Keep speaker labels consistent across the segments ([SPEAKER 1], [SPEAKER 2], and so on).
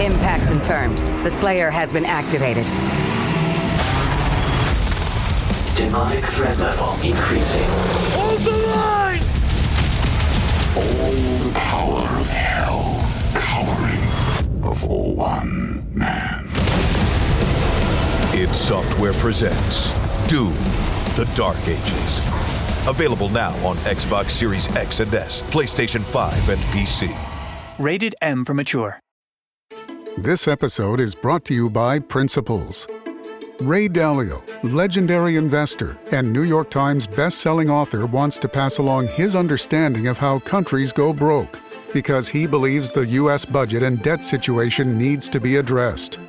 [SPEAKER 1] Impact confirmed. The Slayer has been activated.
[SPEAKER 2] Demonic threat level increasing.
[SPEAKER 3] Hold the line!
[SPEAKER 4] All the power of hell cowering before one man.
[SPEAKER 5] id Software presents Doom, The Dark Ages. Available now on Xbox Series X and S, PlayStation 5, and PC.
[SPEAKER 6] Rated M for mature.
[SPEAKER 7] This episode is brought to you by Principles. Ray Dalio, legendary investor and New York Times best-selling author, wants to pass along his understanding of how countries go broke, because he believes the U.S. budget and debt situation needs to be addressed.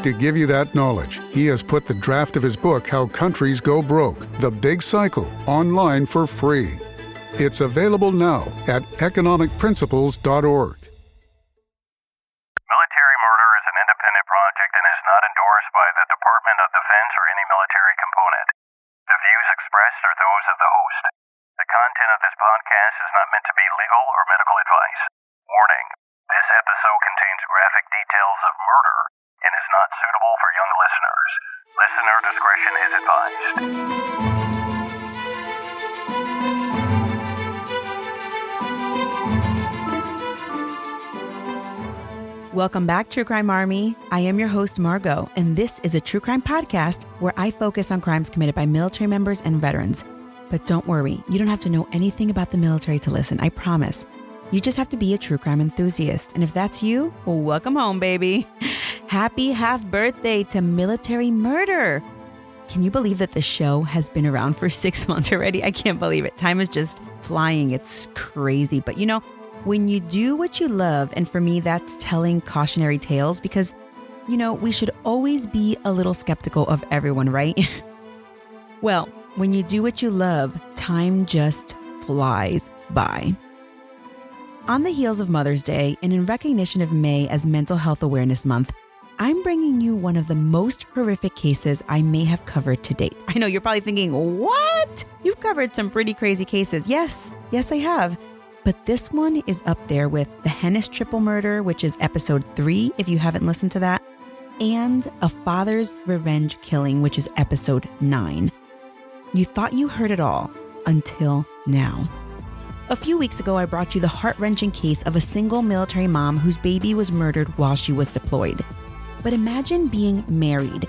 [SPEAKER 7] To give you that knowledge, he has put the draft of his book, How Countries Go Broke, The Big Cycle, online for free. It's available now at economicprinciples.org.
[SPEAKER 8] Military murder is an independent project and is not endorsed by the Department of Defense or any military component. The views expressed are those of the host. The content of this podcast is not meant to be legal or medical advice. Warning, this episode contains graphic details of murder and is not suitable for young listeners. Listener discretion is advised.
[SPEAKER 9] Welcome back, True Crime Army. I am your host, Margot, and this is a true crime podcast where I focus on crimes committed by military members and veterans. But don't worry, you don't have to know anything about the military to listen, I promise. You just have to be a true crime enthusiast. And if that's you, well, welcome home, baby. Happy half birthday to military murder. Can you believe that the show has been around for 6 months already? I can't believe it. Time is just flying. It's crazy. But you know, when you do what you love, and for me, that's telling cautionary tales, because, you know, we should always be a little skeptical of everyone, right? Well, when you do what you love, time just flies by. On the heels of Mother's Day, and in recognition of May as Mental Health Awareness Month, I'm bringing you one of the most horrific cases I may have covered to date. I know you're probably thinking, what? You've covered some pretty crazy cases. Yes, I have. But this one is up there with the heinous triple murder, which is episode 3, if you haven't listened to that, and a father's revenge killing, which is episode 9. You thought you heard it all until now. A few weeks ago, I brought you the heart-wrenching case of a single military mom whose baby was murdered while she was deployed. But imagine being married,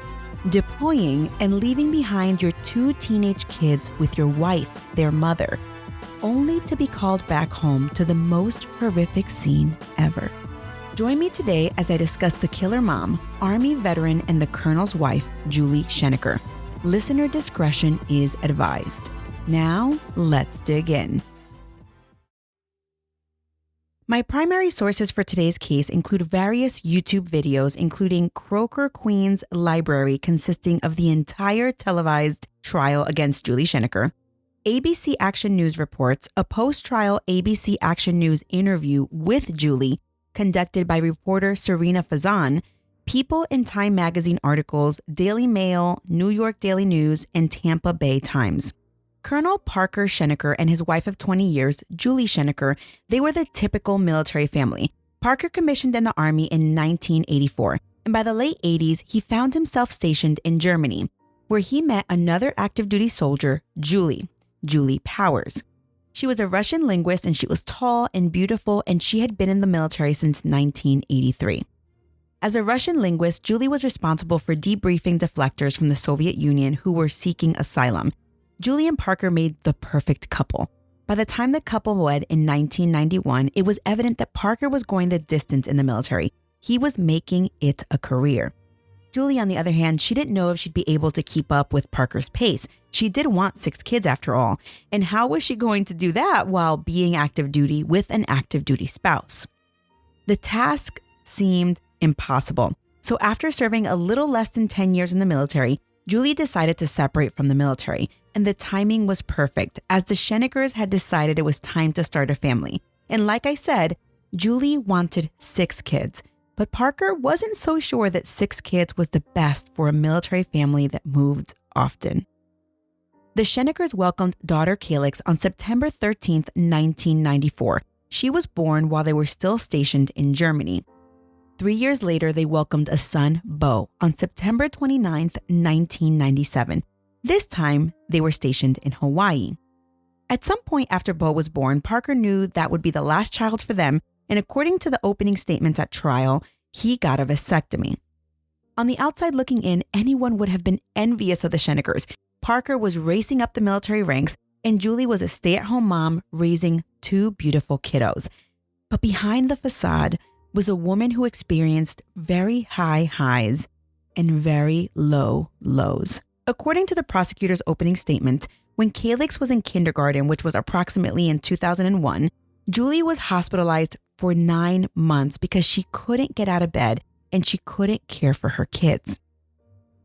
[SPEAKER 9] deploying, and leaving behind your 2 teenage kids with your wife, their mother, only to be called back home to the most horrific scene ever. Join me today as I discuss the killer mom, Army veteran, and the colonel's wife, Julie Schenecker. Listener discretion is advised. Now, let's dig in. My primary sources for today's case include various YouTube videos, including Croker Queen's library consisting of the entire televised trial against Julie Schenecker, ABC Action News reports, a post-trial ABC Action News interview with Julie conducted by reporter Serena Fazan, People in Time magazine articles, Daily Mail, New York Daily News, and Tampa Bay Times. Colonel Parker Schenecker and his wife of 20 years, Julie Schenecker, they were the typical military family. Parker commissioned in the Army in 1984, and by the late 80s, he found himself stationed in Germany, where he met another active duty soldier, Julie Powers. She was a Russian linguist, and she was tall and beautiful, and she had been in the military since 1983. As a Russian linguist, Julie was responsible for debriefing deflectors from the Soviet Union who were seeking asylum. Julie and Parker made the perfect couple. By the time the couple wed in 1991, it was evident that Parker was going the distance in the military. He was making it a career. Julie, on the other hand, she didn't know if she'd be able to keep up with Parker's pace. She did want 6 kids after all. And how was she going to do that while being active duty with an active duty spouse? The task seemed impossible. So after serving a little less than 10 years in the military, Julie decided to separate from the military. And the timing was perfect, as the Scheneckers had decided it was time to start a family. And like I said, Julie wanted 6 kids. But Parker wasn't so sure that 6 kids was the best for a military family that moved often. The Scheneckers welcomed daughter Calyx on September 13th, 1994. She was born while they were still stationed in Germany. 3 years later, they welcomed a son, Beau, on September 29th, 1997. This time, they were stationed in Hawaii. At some point after Beau was born, Parker knew that would be the last child for them, and according to the opening statements at trial, he got a vasectomy. On the outside looking in, anyone would have been envious of the Scheneckers. Parker was racing up the military ranks, and Julie was a stay-at-home mom raising 2 beautiful kiddos. But behind the facade was a woman who experienced very high highs and very low lows. According to the prosecutor's opening statement, when Calyx was in kindergarten, which was approximately in 2001, Julie was hospitalized for 9 months because she couldn't get out of bed and she couldn't care for her kids.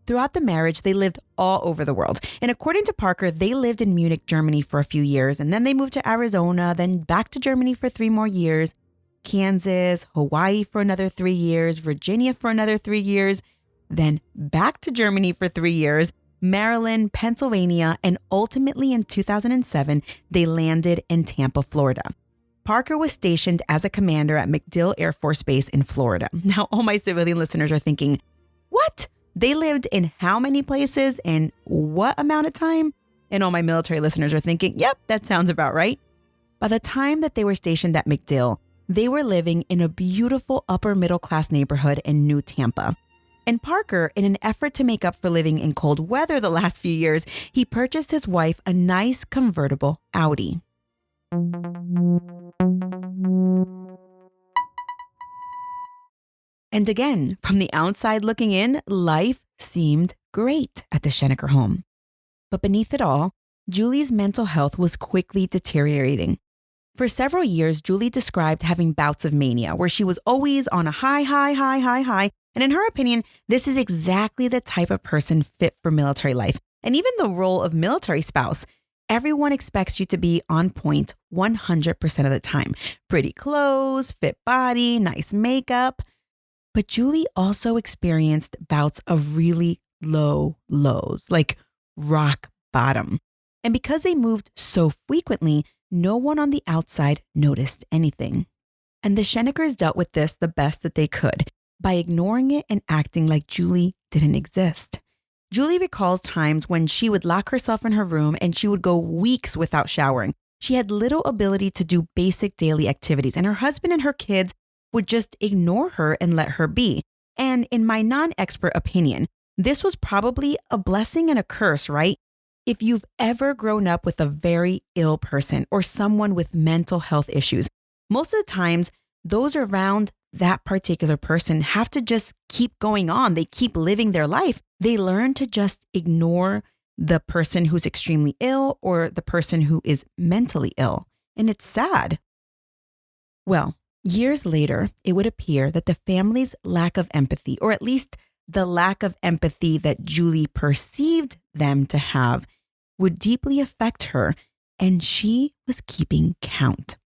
[SPEAKER 9] Throughout the marriage, they lived all over the world. And according to Parker, they lived in Munich, Germany for a few years, and then they moved to Arizona, then back to Germany for 3 more years, Kansas, Hawaii for another 3 years, Virginia for another 3 years, then back to Germany for 3 years, Maryland, Pennsylvania, and ultimately in 2007, they landed in Tampa, Florida. Parker was stationed as a commander at MacDill Air Force Base in Florida. Now, all my civilian listeners are thinking, what? They lived in how many places and what amount of time? And all my military listeners are thinking, yep, that sounds about right. By the time that they were stationed at MacDill, they were living in a beautiful upper middle class neighborhood in New Tampa. And Parker, in an effort to make up for living in cold weather the last few years, he purchased his wife a nice convertible Audi. And again, from the outside looking in, life seemed great at the Schenecker home. But beneath it all, Julie's mental health was quickly deteriorating. For several years, Julie described having bouts of mania where she was always on a high. And in her opinion, this is exactly the type of person fit for military life. And even the role of military spouse. Everyone expects you to be on point 100% of the time. Pretty clothes, fit body, nice makeup. But Julie also experienced bouts of really low lows, like rock bottom. And because they moved so frequently, no one on the outside noticed anything. And the Scheneckers dealt with this the best that they could by ignoring it and acting like Julie didn't exist. Julie recalls times when she would lock herself in her room and she would go weeks without showering. She had little ability to do basic daily activities, and her husband and her kids would just ignore her and let her be. And in my non-expert opinion, this was probably a blessing and a curse, right? If you've ever grown up with a very ill person or someone with mental health issues, most of the times those around that particular person have to just keep going on. They keep living their life. They learn to just ignore the person who's extremely ill or the person who is mentally ill. And it's sad. Well, years later, it would appear that the family's lack of empathy, or at least the lack of empathy that Julie perceived them to have, would deeply affect her, and she was keeping count.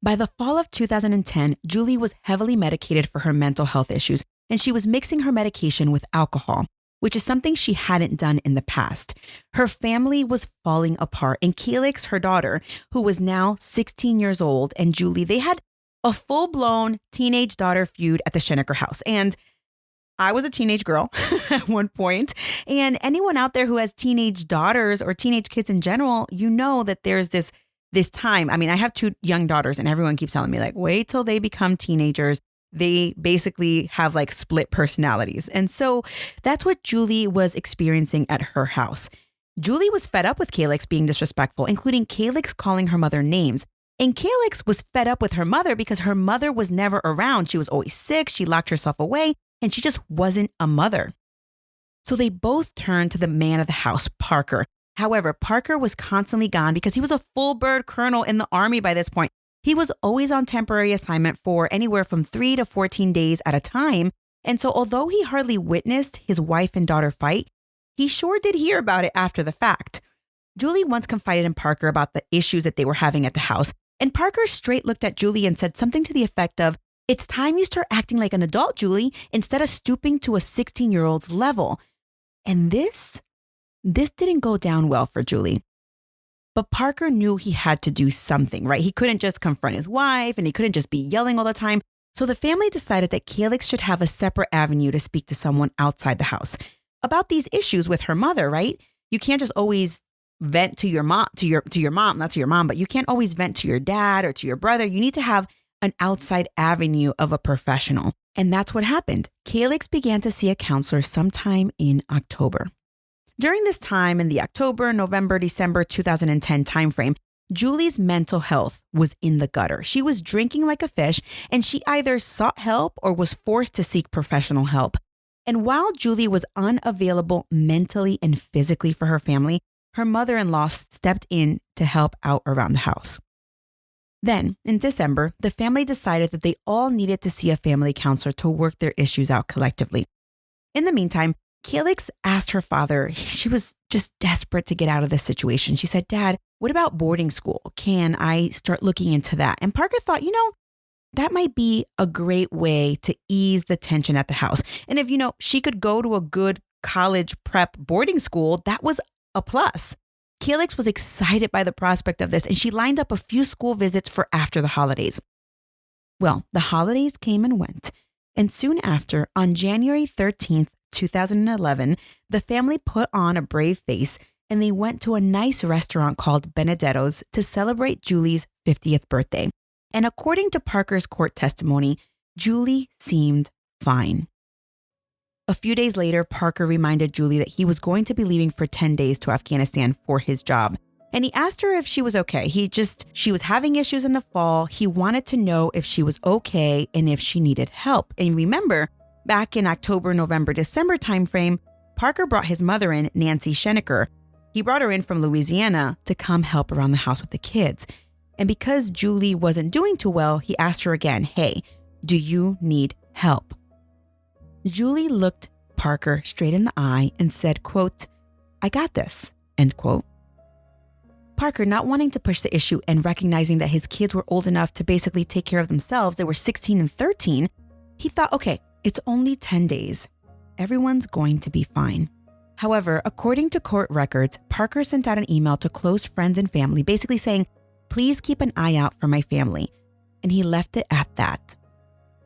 [SPEAKER 9] By the fall of 2010, Julie was heavily medicated for her mental health issues, and she was mixing her medication with alcohol, which is something she hadn't done in the past. Her family was falling apart, and Calyx, her daughter, who was now 16 years old, and Julie, they had a full-blown teenage daughter feud at the Schenecker house. And I was a teenage girl at one point, and anyone out there who has teenage daughters or teenage kids in general, you know that there's this time. I mean, I have 2 young daughters, and everyone keeps telling me, like, wait till they become teenagers. They basically have like split personalities. And so that's what Julie was experiencing at her house. Julie was fed up with Calyx being disrespectful, including Calyx calling her mother names. And Calyx was fed up with her mother because her mother was never around. She was always sick. She locked herself away, and she just wasn't a mother. So they both turned to the man of the house, Parker. However, Parker was constantly gone because he was a full-bird colonel in the Army by this point. He was always on temporary assignment for anywhere from 3 to 14 days at a time. And so although he hardly witnessed his wife and daughter fight, he sure did hear about it after the fact. Julie once confided in Parker about the issues that they were having at the house. And Parker straight looked at Julie and said something to the effect of, "It's time you start acting like an adult, Julie, instead of stooping to a 16-year-old's level." And this didn't go down well for Julie. But Parker knew he had to do something, right? He couldn't just confront his wife, and he couldn't just be yelling all the time. So the family decided that Calyx should have a separate avenue to speak to someone outside the house about these issues with her mother, right? You can't just always vent to your mom, not to your mom, but you can't always vent to your dad or to your brother. You need to have an outside avenue of a professional. And that's what happened. Calyx began to see a counselor sometime in October. During this time, in the October, November, December 2010 timeframe, Julie's mental health was in the gutter. She was drinking like a fish, and she either sought help or was forced to seek professional help. And while Julie was unavailable mentally and physically for her family, her mother-in-law stepped in to help out around the house. Then, in December, the family decided that they all needed to see a family counselor to work their issues out collectively. In the meantime, Calyx asked her father, she was just desperate to get out of this situation. She said, "Dad, what about boarding school? Can I start looking into that?" And Parker thought, that might be a great way to ease the tension at the house. And if, she could go to a good college prep boarding school, that was a plus. Calyx was excited by the prospect of this, and she lined up a few school visits for after the holidays. Well, the holidays came and went, and soon after, on January 13th, 2011, the family put on a brave face and they went to a nice restaurant called Benedetto's to celebrate Julie's 50th birthday. And according to Parker's court testimony, Julie seemed fine. A few days later, Parker reminded Julie that he was going to be leaving for 10 days to Afghanistan for his job. And he asked her if she was okay. She was having issues in the fall. He wanted to know if she was okay and if she needed help. And remember, back in October, November, December timeframe, Parker brought his mother in, Nancy Schenecker. He brought her in from Louisiana to come help around the house with the kids. And because Julie wasn't doing too well, he asked her again, "Hey, do you need help?" Julie looked Parker straight in the eye and said, quote, "I got this," end quote. Parker, not wanting to push the issue and recognizing that his kids were old enough to basically take care of themselves, they were 16 and 13, he thought, okay, it's only 10 days. Everyone's going to be fine. However, according to court records, Parker sent out an email to close friends and family, basically saying, "Please keep an eye out for my family." And he left it at that.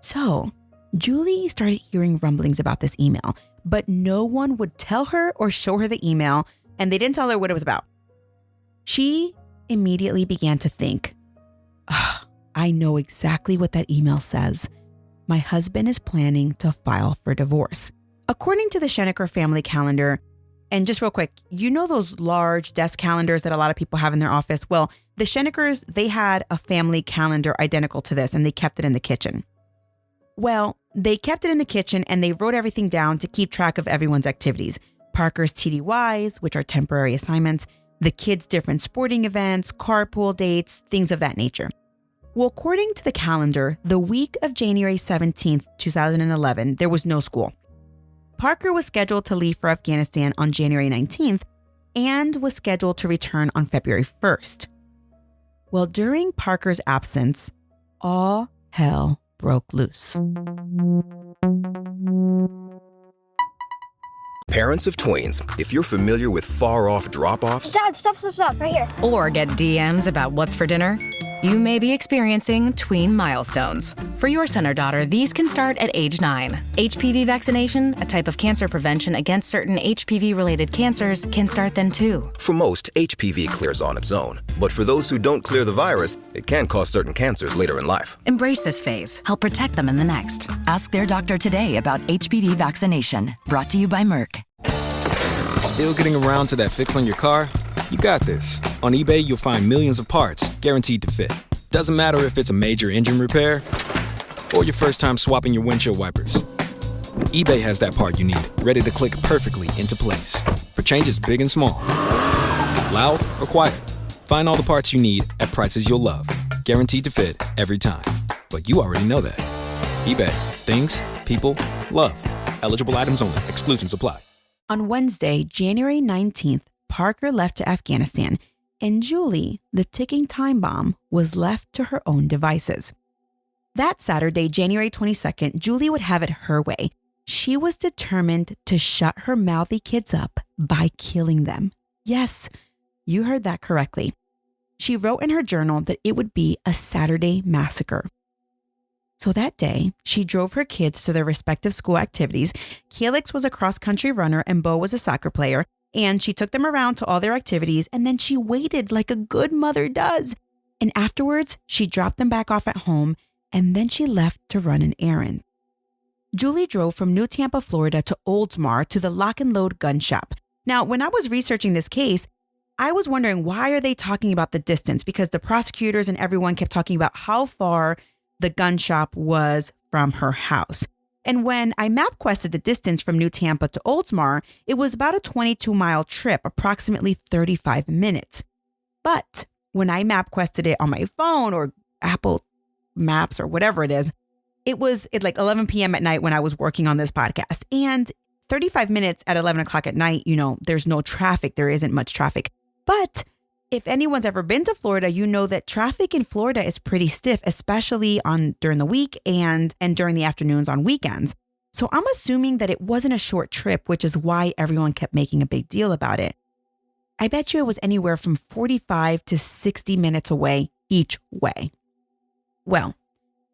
[SPEAKER 9] So, Julie started hearing rumblings about this email, but no one would tell her or show her the email, and they didn't tell her what it was about. She immediately began to think, I know exactly what that email says. My husband is planning to file for divorce. According to the Schenecker family calendar, and just real quick, those large desk calendars that a lot of people have in their office? Well, the Scheneckers, they had a family calendar identical to this, and they kept it in the kitchen. Well, they kept it in the kitchen and they wrote everything down to keep track of everyone's activities. Parker's TDYs, which are temporary assignments, the kids' different sporting events, carpool dates, things of that nature. Well, according to the calendar, the week of January 17th, 2011, there was no school. Parker was scheduled to leave for Afghanistan on January 19th and was scheduled to return on February 1st. Well, during Parker's absence, all hell broke loose.
[SPEAKER 10] Parents of tweens, if you're familiar with far-off drop-offs...
[SPEAKER 11] Dad, stop, right here.
[SPEAKER 12] Or get DMs about what's for dinner, you may be experiencing tween milestones. For your son or daughter, these can start at age 9. HPV vaccination, a type of cancer prevention against certain HPV-related cancers, can start then too.
[SPEAKER 10] For most, HPV clears on its own. But for those who don't clear the virus, it can cause certain cancers later in life.
[SPEAKER 12] Embrace this phase. Help protect them in the next.
[SPEAKER 13] Ask their doctor today about HPV vaccination. Brought to you by Merck.
[SPEAKER 14] Still getting around to that fix on your car? You got this. On eBay, you'll find millions of parts, guaranteed to fit. Doesn't matter if it's a major engine repair or your first time swapping your windshield wipers. eBay has that part you need, ready to click perfectly into place. For changes big and small. Loud or quiet. Find all the parts you need at prices you'll love. Guaranteed to fit every time. But you already know that. eBay. Things, people, love. Eligible items only. Exclusions apply.
[SPEAKER 9] On Wednesday, January 19th, Parker left to Afghanistan, and Julie, the ticking time bomb, was left to her own devices. That Saturday, January 22nd, Julie would have it her way. She was determined to shut her mouthy kids up by killing them. Yes, you heard that correctly. She wrote in her journal that it would be a Saturday massacre. So that day, she drove her kids to their respective school activities. Calyx was a cross-country runner and Beau was a soccer player. And she took them around to all their activities, and then she waited like a good mother does. And afterwards, she dropped them back off at home, and then she left to run an errand. Julie drove from New Tampa, Florida to Oldsmar to the lock and load gun shop. Now, when I was researching this case, I was wondering, why are they talking about the distance? Because the prosecutors and everyone kept talking about how far the gun shop was from her house. And when I MapQuested the distance from New Tampa to Oldsmar, it was about a 22-mile trip, approximately 35 minutes. But when I MapQuested it on my phone or Apple Maps or whatever it is, it was at like 11 p.m. at night when I was working on this podcast. And 35 minutes at 11 o'clock at night, there's no traffic. There isn't much traffic. But if anyone's ever been to Florida, you know that traffic in Florida is pretty stiff, especially during the week and during the afternoons on weekends. So I'm assuming that it wasn't a short trip, which is why everyone kept making a big deal about it. I bet you it was anywhere from 45 to 60 minutes away each way. Well,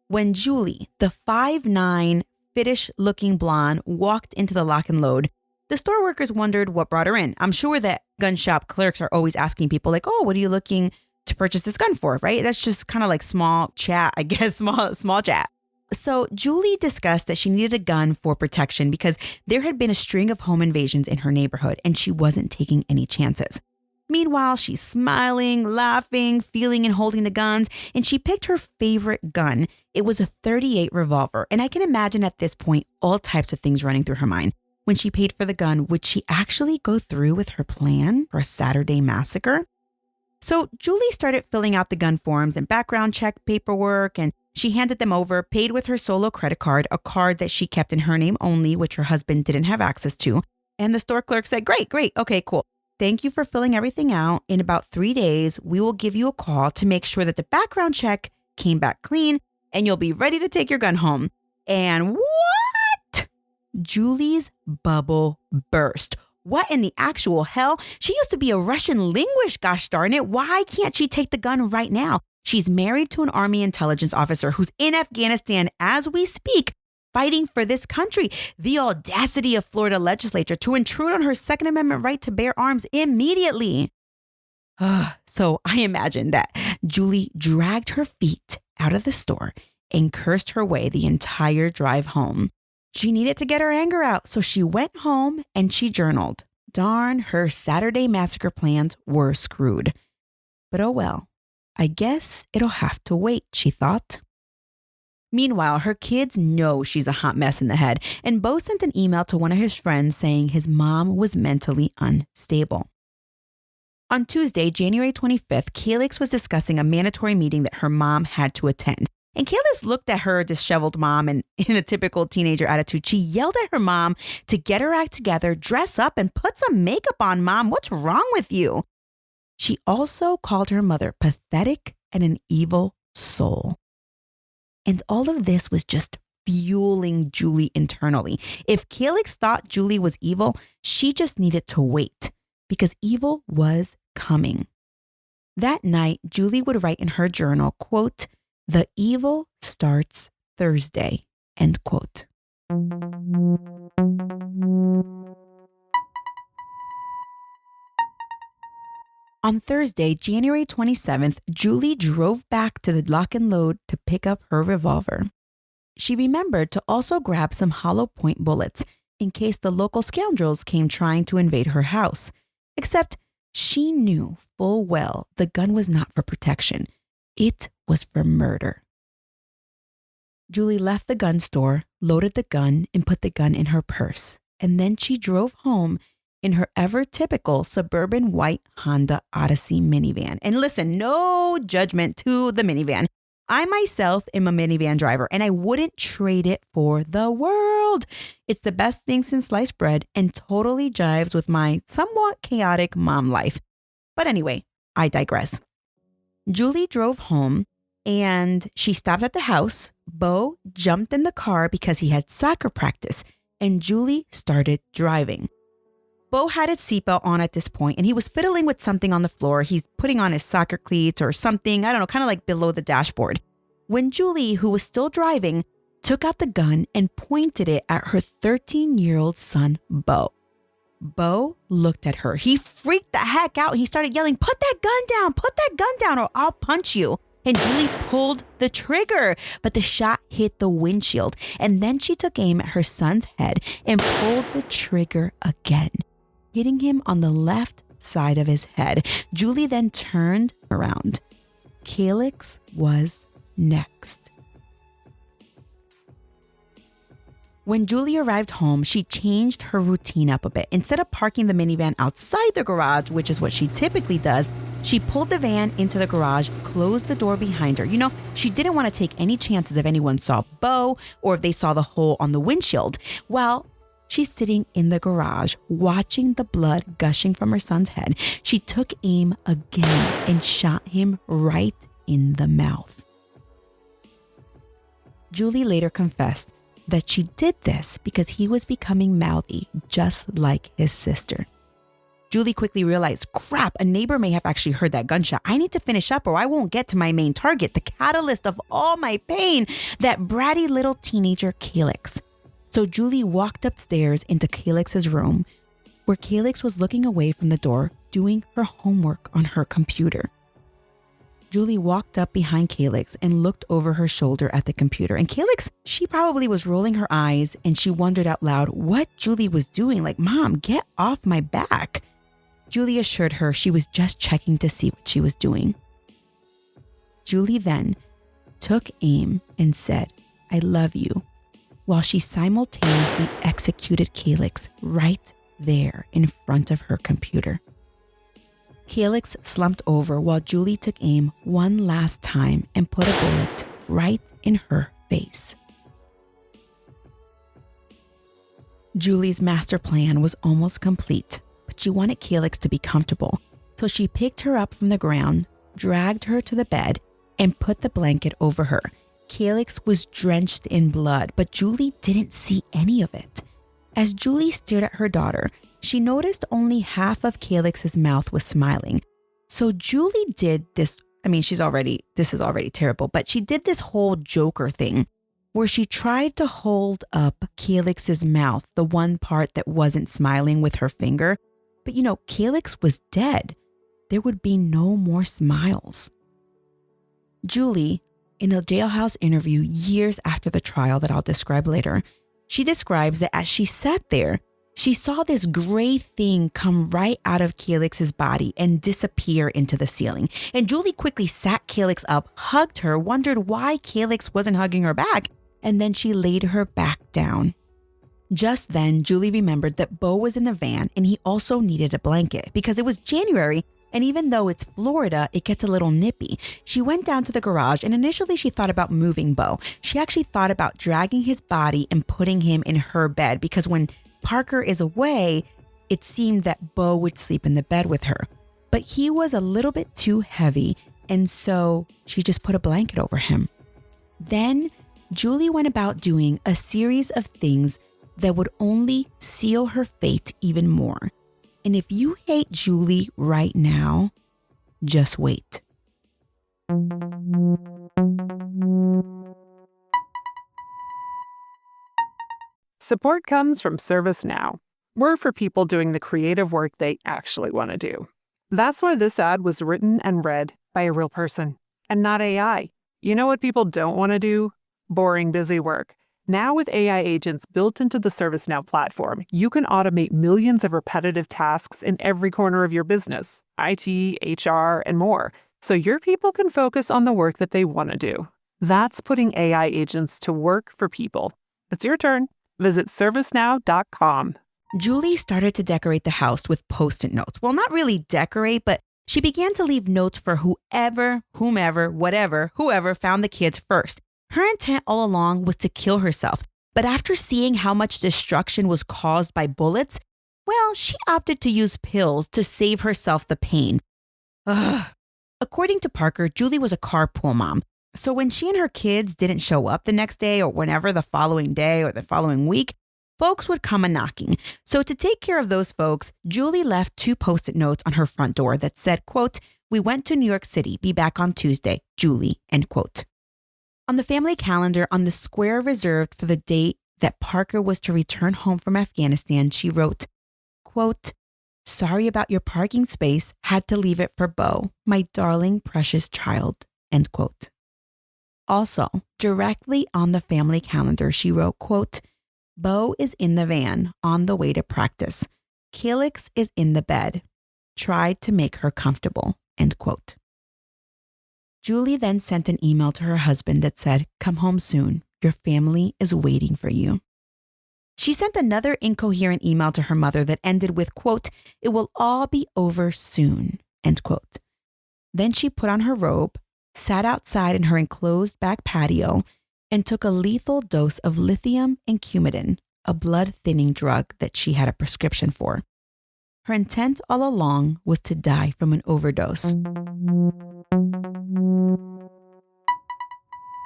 [SPEAKER 9] when Julie, the 5'9", fittish-looking blonde, walked into the lock and load, the store workers wondered what brought her in. I'm sure that gun shop clerks are always asking people like, oh, what are you looking to purchase this gun for, right? That's just kind of like small chat, I guess, small chat. So Julie discussed that she needed a gun for protection because there had been a string of home invasions in her neighborhood and she wasn't taking any chances. Meanwhile, she's smiling, laughing, feeling and holding the guns, and she picked her favorite gun. It was a .38 revolver, and I can imagine at this point all types of things running through her mind. When she paid for the gun, would she actually go through with her plan for a Saturday massacre? So Julie started filling out the gun forms and background check paperwork, and she handed them over, paid with her solo credit card, a card that she kept in her name only, which her husband didn't have access to. And the store clerk said, great, okay, cool. Thank you for filling everything out. In about 3 days, we will give you a call to make sure that the background check came back clean and you'll be ready to take your gun home. And what? Julie's bubble burst. What in the actual hell? She used to be a Russian linguist, gosh darn it. Why can't she take the gun right now? She's married to an Army intelligence officer who's in Afghanistan as we speak, fighting for this country. The audacity of Florida legislature to intrude on her Second Amendment right to bear arms immediately. So I imagine that Julie dragged her feet out of the store and cursed her way the entire drive home. She needed to get her anger out, so she went home and she journaled. Darn, her Saturday massacre plans were screwed. But oh well, I guess it'll have to wait, she thought. Meanwhile, her kids know she's a hot mess in the head, and Beau sent an email to one of his friends saying his mom was mentally unstable. On Tuesday, January 25th, Calyx was discussing a mandatory meeting that her mom had to attend. And Calyx looked at her disheveled mom and in a typical teenager attitude, she yelled at her mom to get her act together, dress up, and put some makeup on, Mom. What's wrong with you? She also called her mother pathetic and an evil soul. And all of this was just fueling Julie internally. If Calyx thought Julie was evil, she just needed to wait because evil was coming. That night, Julie would write in her journal, quote, "The evil starts Thursday," end quote. On Thursday, January 27th, Julie drove back to the lock and load to pick up her revolver. She remembered to also grab some hollow point bullets in case the local scoundrels came trying to invade her house. Except she knew full well the gun was not for protection. It was for murder. Julie left the gun store, loaded the gun, and put the gun in her purse. And then she drove home in her ever-typical suburban white Honda Odyssey minivan. And listen, no judgment to the minivan. I myself am a minivan driver, and I wouldn't trade it for the world. It's the best thing since sliced bread and totally jives with my somewhat chaotic mom life. But anyway, I digress. Julie drove home, and she stopped at the house. Beau jumped in the car because he had soccer practice, and Julie started driving. Beau had his seatbelt on at this point, and he was fiddling with something on the floor. He's putting on his soccer cleats or something, I don't know, kind of like below the dashboard. when Julie, who was still driving, took out the gun and pointed it at her 13-year-old son, Beau. Beau looked at her. He freaked the heck out. He started yelling, "Put that gun down or I'll punch you." And Julie pulled the trigger, but the shot hit the windshield. And then she took aim at her son's head and pulled the trigger again, hitting him on the left side of his head. Julie then turned around. Calyx was next. When Julie arrived home, she changed her routine up a bit. Instead of parking the minivan outside the garage, which is what she typically does, she pulled the van into the garage, closed the door behind her. You know, she didn't want to take any chances if anyone saw Beau or if they saw the hole on the windshield. While she's sitting in the garage, watching the blood gushing from her son's head, she took aim again and shot him right in the mouth. Julie later confessed that she did this because he was becoming mouthy, just like his sister. Julie quickly realized, crap, a neighbor may have actually heard that gunshot. I need to finish up or I won't get to my main target, the catalyst of all my pain, that bratty little teenager Calyx. So Julie walked upstairs into Calyx's room, where Calyx was looking away from the door, doing her homework on her computer. Julie walked up behind Calyx and looked over her shoulder at the computer. And Calyx, she probably was rolling her eyes and she wondered out loud what Julie was doing. Like, "Mom, get off my back." Julie assured her she was just checking to see what she was doing. Julie then took aim and said, "I love you," while she simultaneously executed Calyx right there in front of her computer. Calyx slumped over while Julie took aim one last time and put a bullet right in her face. Julie's master plan was almost complete, but she wanted Calyx to be comfortable. So she picked her up from the ground, dragged her to the bed, and put the blanket over her. Calyx was drenched in blood, but Julie didn't see any of it. As Julie stared at her daughter, she noticed only half of Calyx's mouth was smiling. So Julie did this. This is already terrible, but she did this whole Joker thing where she tried to hold up Calyx's mouth, the one part that wasn't smiling, with her finger. But Calyx was dead. There would be no more smiles. Julie, in a jailhouse interview years after the trial that I'll describe later, she describes that as she sat there, she saw this gray thing come right out of Calyx's body and disappear into the ceiling. And Julie quickly sat Calyx up, hugged her, wondered why Calyx wasn't hugging her back, and then she laid her back down. Just then, Julie remembered that Beau was in the van and he also needed a blanket because it was January, and even though it's Florida, it gets a little nippy. She went down to the garage and initially she thought about moving Beau. She actually thought about dragging his body and putting him in her bed because when Parker is away, it seemed that Beau would sleep in the bed with her. But he was a little bit too heavy, and so she just put a blanket over him. Then Julie went about doing a series of things that would only seal her fate even more. And if you hate Julie right now, just wait.
[SPEAKER 11] Support comes from ServiceNow. We're for people doing the creative work they actually want to do. That's why this ad was written and read by a real person and not AI. You know what people don't want to do? Boring, busy work. Now with AI agents built into the ServiceNow platform, you can automate millions of repetitive tasks in every corner of your business, IT, HR, and more, so your people can focus on the work that they want to do. That's putting AI agents to work for people. It's your turn. Visit servicenow.com.
[SPEAKER 9] Julie started to decorate the house with Post-it notes. Well, not really decorate, but she began to leave notes for whoever found the kids first. Her intent all along was to kill herself, but after seeing how much destruction was caused by bullets, well, she opted to use pills to save herself the pain. According to Parker, Julie was a carpool mom. So when she and her kids didn't show up the next day or whenever the following day or the following week, folks would come a-knocking. So to take care of those folks, Julie left 2 Post-it notes on her front door that said, quote, "We went to New York City, be back on Tuesday, Julie," end quote. On the family calendar, on the square reserved for the date that Parker was to return home from Afghanistan, she wrote, quote, "Sorry about your parking space. Had to leave it for Beau, my darling, precious child," end quote. Also, directly on the family calendar, she wrote, quote, "Beau is in the van on the way to practice. Calyx is in the bed. Tried to make her comfortable," end quote. Julie then sent an email to her husband that said, "Come home soon. Your family is waiting for you." She sent another incoherent email to her mother that ended with, quote, "It will all be over soon," end quote. Then she put on her robe, sat outside in her enclosed back patio, and took a lethal dose of lithium and Coumadin, a blood-thinning drug that she had a prescription for. Her intent all along was to die from an overdose.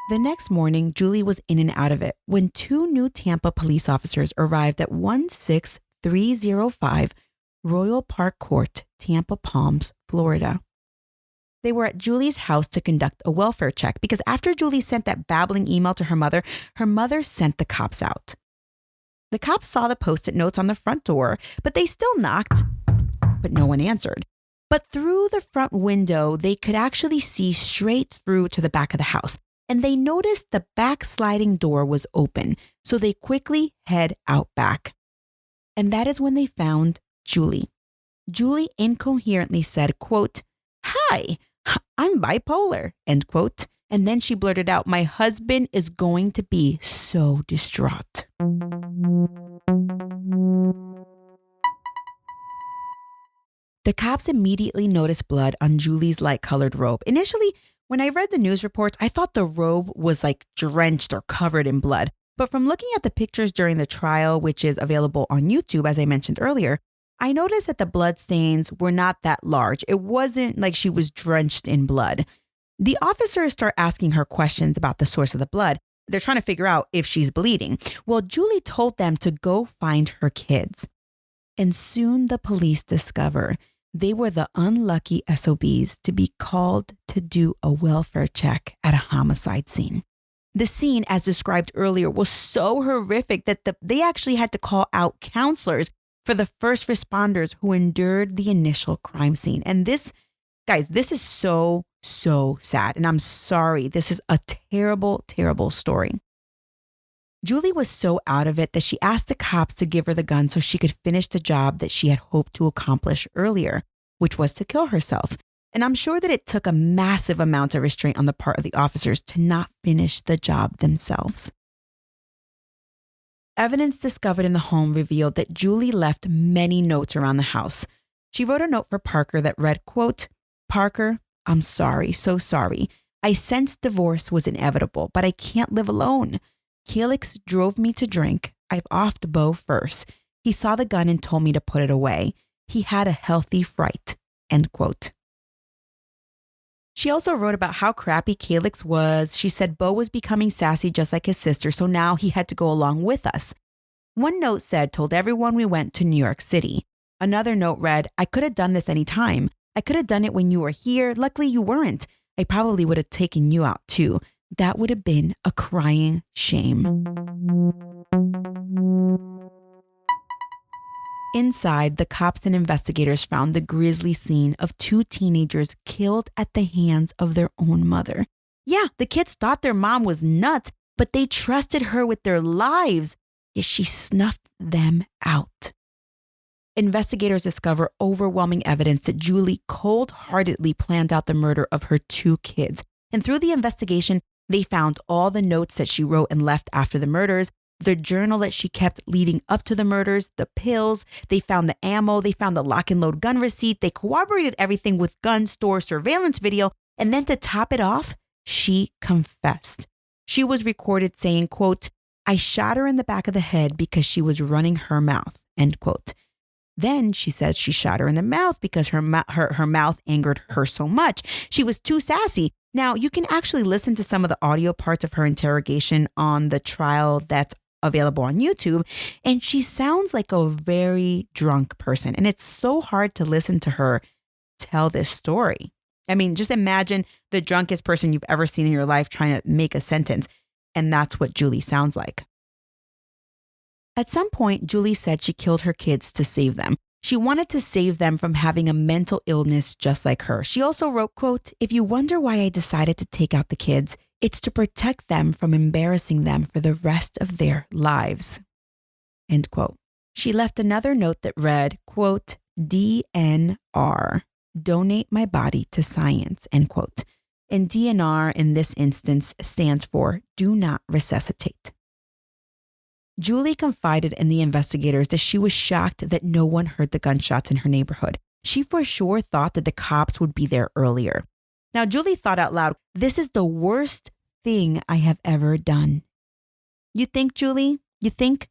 [SPEAKER 9] The next morning, Julie was in and out of it when 2 new Tampa police officers arrived at 16305 Royal Park Court, Tampa Palms, Florida. They were at Julie's house to conduct a welfare check because after Julie sent that babbling email to her mother sent the cops out. The cops saw the post-it notes on the front door, but they still knocked, but no one answered. But through the front window, they could actually see straight through to the back of the house. And they noticed the back sliding door was open, so they quickly head out back. And that is when they found Julie. Julie incoherently said, quote, "Hi, I'm bipolar," end quote. And then she blurted out, "My husband is going to be so distraught." The cops immediately noticed blood on Julie's light-colored robe. Initially, when I read the news reports, I thought the robe was like drenched or covered in blood. But from looking at the pictures during the trial, which is available on YouTube, as I mentioned earlier, I noticed that the blood stains were not that large. It wasn't like she was drenched in blood. The officers start asking her questions about the source of the blood. They're trying to figure out if she's bleeding. Well, Julie told them to go find her kids. And soon the police discover they were the unlucky SOBs to be called to do a welfare check at a homicide scene. The scene, as described earlier, was so horrific that they actually had to call out counselors for the first responders who endured the initial crime scene. And this, guys, this is so sad. And I'm sorry. This is a terrible, terrible story. Julie was so out of it that she asked the cops to give her the gun so she could finish the job that she had hoped to accomplish earlier, which was to kill herself. And I'm sure that it took a massive amount of restraint on the part of the officers to not finish the job themselves. Evidence discovered in the home revealed that Julie left many notes around the house. She wrote a note for Parker that read, quote, "Parker, I'm sorry, so sorry. I sensed divorce was inevitable, but I can't live alone. Calyx drove me to drink. I've offed Beau first. He saw the gun and told me to put it away. He had a healthy fright," end quote. She also wrote about how crappy Calyx was. She said Beau was becoming sassy just like his sister, so now he had to go along with us. One note said, "Told everyone we went to New York City." Another note read, "I could have done this anytime. I could have done it when you were here. Luckily you weren't. I probably would have taken you out too. That would have been a crying shame." Inside, the cops and investigators found the grisly scene of 2 teenagers killed at the hands of their own mother. Yeah, the kids thought their mom was nuts, but they trusted her with their lives, yet she snuffed them out. Investigators discover overwhelming evidence that Julie cold-heartedly planned out the murder of her 2 kids. And through the investigation, they found all the notes that she wrote and left after the murders, the journal that she kept leading up to the murders, the pills, they found the ammo, they found the lock and load gun receipt, they corroborated everything with gun store surveillance video, and then to top it off, she confessed. She was recorded saying, quote, "I shot her in the back of the head because she was running her mouth," end quote. Then she says she shot her in the mouth because her mouth angered her so much. She was too sassy. Now, you can actually listen to some of the audio parts of her interrogation on the trial that's available on YouTube, and she sounds like a very drunk person. And it's so hard to listen to her tell this story. I mean, just imagine the drunkest person you've ever seen in your life trying to make a sentence. And that's what Julie sounds like. At some point, Julie said she killed her kids to save them. She wanted to save them from having a mental illness just like her. She also wrote, quote, "If you wonder why I decided to take out the kids, it's to protect them from embarrassing them for the rest of their lives." End quote. She left another note that read, quote, "DNR, donate my body to science," end quote. And DNR in this instance stands for do not resuscitate. Julie confided in the investigators that she was shocked that no one heard the gunshots in her neighborhood. She for sure thought that the cops would be there earlier. Now, Julie thought out loud, "This is the worst thing I have ever done." You think, Julie? You think?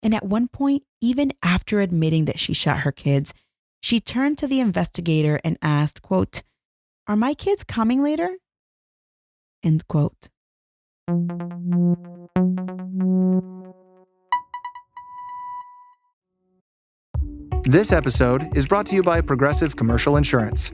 [SPEAKER 9] And at one point, even after admitting that she shot her kids, she turned to the investigator and asked, quote, "Are my kids coming later?" End quote.
[SPEAKER 15] This episode is brought to you by Progressive Commercial Insurance.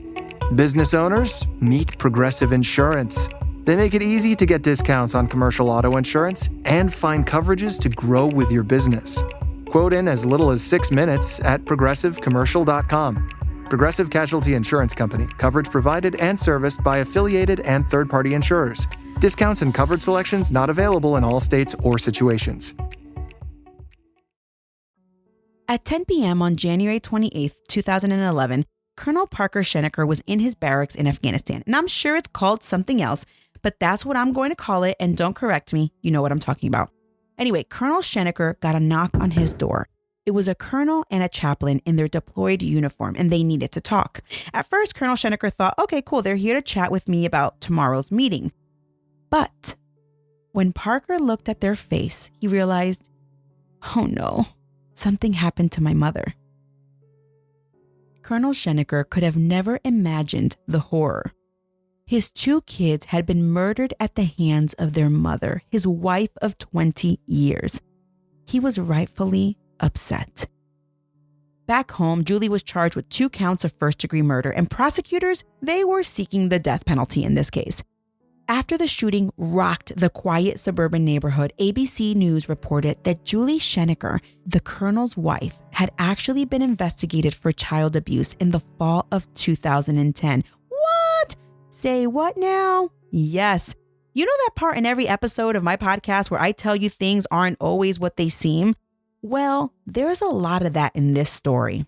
[SPEAKER 15] Business owners, meet Progressive Insurance. They make it easy to get discounts on commercial auto insurance and find coverages to grow with your business. Quote in as little as 6 minutes at progressivecommercial.com. Progressive Casualty Insurance Company. Coverage provided and serviced by affiliated and third-party insurers. Discounts and coverage selections not available in all states or situations.
[SPEAKER 9] At 10 p.m. on January 28, 2011, Colonel Parker Schenecker was in his barracks in Afghanistan. And I'm sure it's called something else, but that's what I'm going to call it. And don't correct me. You know what I'm talking about. Anyway, Colonel Schenecker got a knock on his door. It was a colonel and a chaplain in their deployed uniform, and they needed to talk. At first, Colonel Schenecker thought, okay, cool, they're here to chat with me about tomorrow's meeting. But when Parker looked at their face, he realized, oh no, something happened to my mother. Colonel Schenecker could have never imagined the horror. His 2 kids had been murdered at the hands of their mother, his wife of 20 years. He was rightfully upset. Back home, Julie was charged with 2 counts of first-degree murder, and prosecutors, they were seeking the death penalty in this case. After the shooting rocked the quiet suburban neighborhood, ABC News reported that Julie Schenecker, the colonel's wife, had actually been investigated for child abuse in the fall of 2010. What? Say what now? Yes. You know that part in every episode of my podcast where I tell you things aren't always what they seem? Well, there's a lot of that in this story.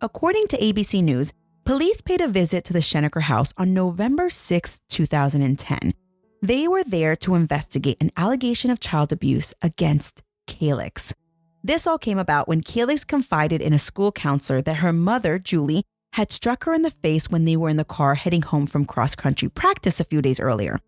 [SPEAKER 9] According to ABC News, police paid a visit to the Schenecker house on November 6, 2010. They were there to investigate an allegation of child abuse against Calyx. This all came about when Calyx confided in a school counselor that her mother, Julie, had struck her in the face when they were in the car heading home from cross-country practice a few days earlier.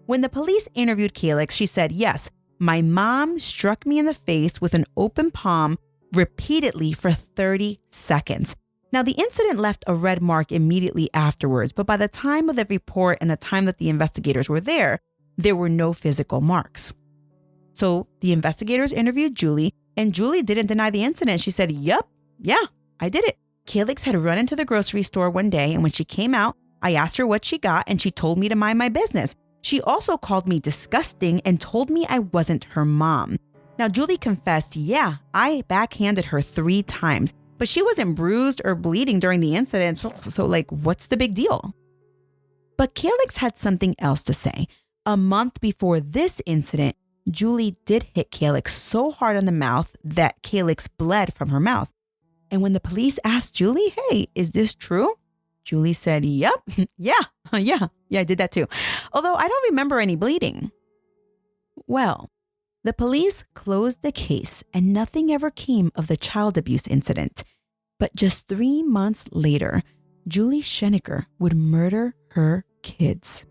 [SPEAKER 9] When the police interviewed Calyx, she said, "Yes, my mom struck me in the face with an open palm repeatedly for 30 seconds. Now, the incident left a red mark immediately afterwards, but by the time of the report and the time that the investigators were there were no physical marks." So the investigators interviewed Julie, and Julie didn't deny the incident. She said, "Yep, yeah, I did it. Calyx had run into the grocery store one day, and when she came out, I asked her what she got, and she told me to mind my business. She also called me disgusting and told me I wasn't her mom." Now, Julie confessed, yeah, I backhanded her 3 times. But she wasn't bruised or bleeding during the incident, so what's the big deal? But Calyx had something else to say. A month before this incident, Julie did hit Calyx so hard on the mouth that Calyx bled from her mouth. And when the police asked Julie, "Hey, is this true?" Julie said, "Yep, yeah, I did that too. Although I don't remember any bleeding." Well, the police closed the case and nothing ever came of the child abuse incident. But just 3 months later, Julie Schenecker would murder her kids.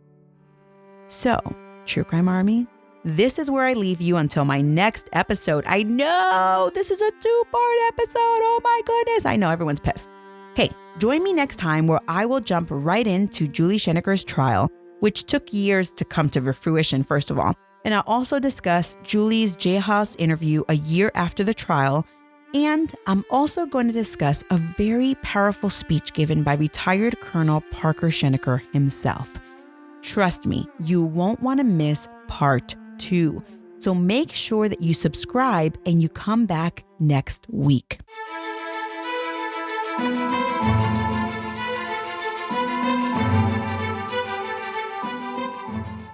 [SPEAKER 9] So, True Crime Army, this is where I leave you until my next episode. I know this is a 2-part episode. Oh my goodness. I know everyone's pissed. Hey, join me next time where I will jump right into Julie Schenecker's trial, which took years to come to fruition, first of all. And I'll also discuss Julie's jailhouse interview a year after the trial, And I'm also going to discuss a very powerful speech given by retired Colonel Parker Schenecker himself. Trust me, you won't want to miss part 2. So make sure that you subscribe and you come back next week.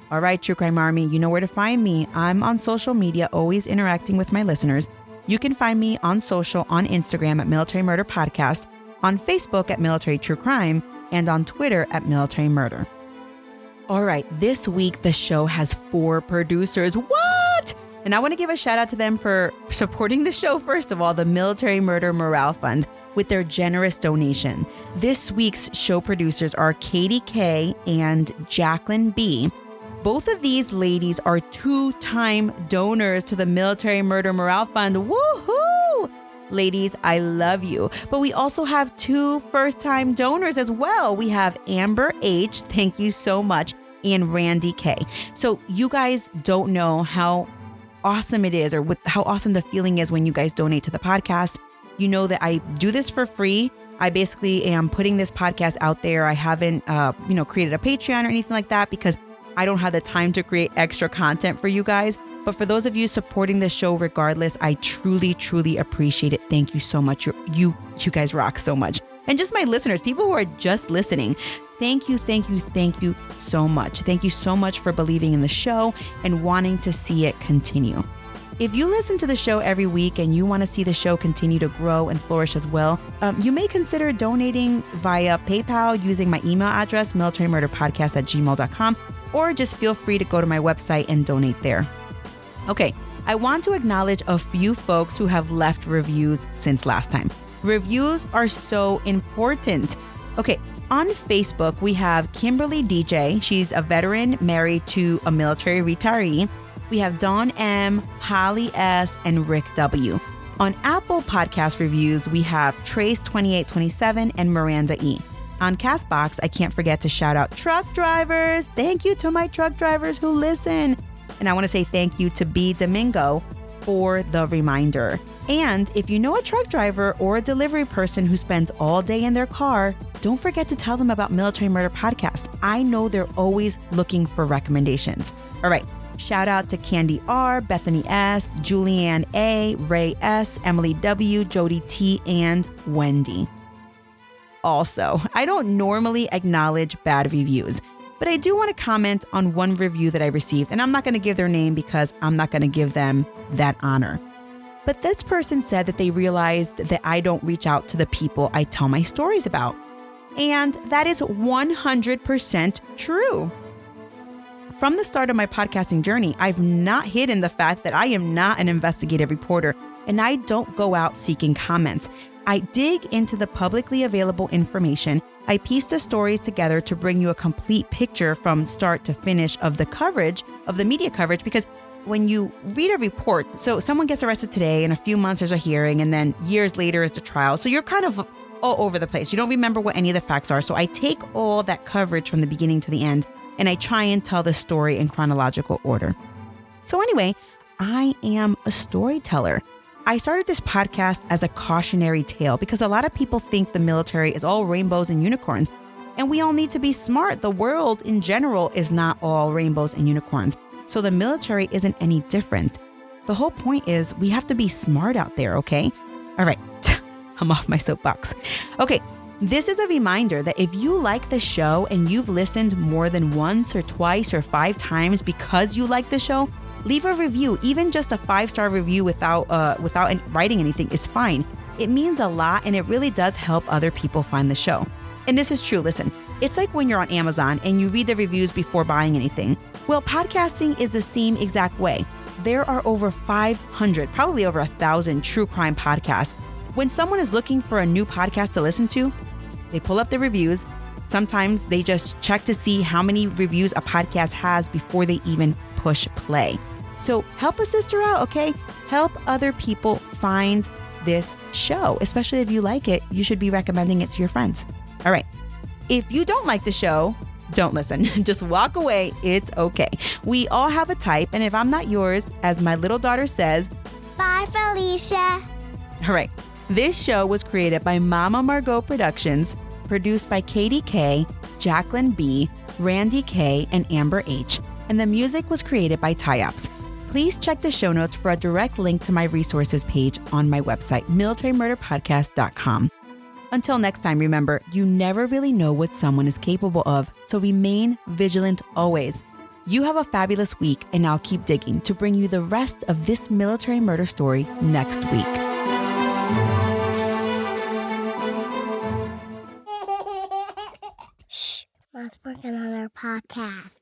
[SPEAKER 9] All right, True Crime Army, you know where to find me. I'm on social media, always interacting with my listeners. You can find me on social, on Instagram at Military Murder Podcast, on Facebook at Military True Crime, and on Twitter at Military Murder. All right, this week the show has 4 producers. What? And I want to give a shout out to them for supporting the show, first of all, the Military Murder Morale Fund, with their generous donation. This week's show producers are Katie K and Jacqueline B. Both of these ladies are 2-time donors to the Military Murder Morale Fund. Woohoo! Ladies, I love you. But we also have 2 first-time donors as well. We have Amber H, thank you so much, and Randy K. So you guys don't know how awesome it is, or how awesome the feeling is when you guys donate to the podcast. You know that I do this for free. I basically am putting this podcast out there. I haven't, created a Patreon or anything like that because I don't have the time to create extra content for you guys. But for those of you supporting the show regardless, I truly, truly appreciate it. Thank you so much. You guys rock so much. And just my listeners, people who are just listening, thank you so much. Thank you so much for believing in the show and wanting to see it continue. If you listen to the show every week and you want to see the show continue to grow and flourish as well, you may consider donating via PayPal using my email address, militarymurderpodcast@gmail.com, or just feel free to go to my website and donate there. Okay, I want to acknowledge a few folks who have left reviews since last time. Reviews are so important. Okay, on Facebook, we have Kimberly DJ. She's a veteran married to a military retiree. We have Dawn M, Holly S, and Rick W. On Apple Podcast reviews, we have Trace2827 and Miranda E. On CastBox, I can't forget to shout out truck drivers. Thank you to my truck drivers who listen. And I want to say thank you to B. Domingo for the reminder. And if you know a truck driver or a delivery person who spends all day in their car, don't forget to tell them about Military Murder Podcast. I know they're always looking for recommendations. All right. Shout out to Candy R, Bethany S, Julianne A, Ray S, Emily W, Jody T, and Wendy. Also, I don't normally acknowledge bad reviews, but I do want to comment on one review that I received, and I'm not going to give their name because I'm not going to give them that honor. But this person said that they realized that I don't reach out to the people I tell my stories about. And that is 100% true. From the start of my podcasting journey, I've not hidden the fact that I am not an investigative reporter, and I don't go out seeking comments. I dig into the publicly available information. I piece the stories together to bring you a complete picture from start to finish of the coverage, of the media coverage, because when you read a report, so someone gets arrested today, in a few months there's a hearing, and then years later is the trial. So you're kind of all over the place. You don't remember what any of the facts are. So I take all that coverage from the beginning to the end, and I try and tell the story in chronological order. So anyway, I am a storyteller. I started this podcast as a cautionary tale because a lot of people think the military is all rainbows and unicorns, and we all need to be smart. The world in general is not all rainbows and unicorns, so the military isn't any different. The whole point is we have to be smart out there, okay? All right, I'm off my soapbox. Okay. This is a reminder that if you like the show and you've listened more than once or twice or 5 times because you like the show, leave a review. Even just a 5-star review without writing anything is fine. It means a lot, and it really does help other people find the show. And this is true. Listen, it's like when you're on Amazon and you read the reviews before buying anything. Well, podcasting is the same exact way. There are over 500, probably over 1,000 true crime podcasts. When someone is looking for a new podcast to listen to, they pull up the reviews. Sometimes they just check to see how many reviews a podcast has before they even push play. So help a sister out, okay? Help other people find this show. Especially if you like it, you should be recommending it to your friends. All right. If you don't like the show, don't listen. Just walk away. It's okay. We all have a type, and if I'm not yours, as my little daughter says,
[SPEAKER 16] bye, Felicia.
[SPEAKER 9] All right. This show was created by Mama Margot Productions, produced by Katie K, Jacqueline B, Randy K, and Amber H, and the music was created by Tie-Ups. Please check the show notes for a direct link to my resources page on my website, militarymurderpodcast.com. Until next time, remember, you never really know what someone is capable of, so remain vigilant always. You have a fabulous week, and I'll keep digging to bring you the rest of this military murder story next week.
[SPEAKER 16] Shh, let's work on our podcast.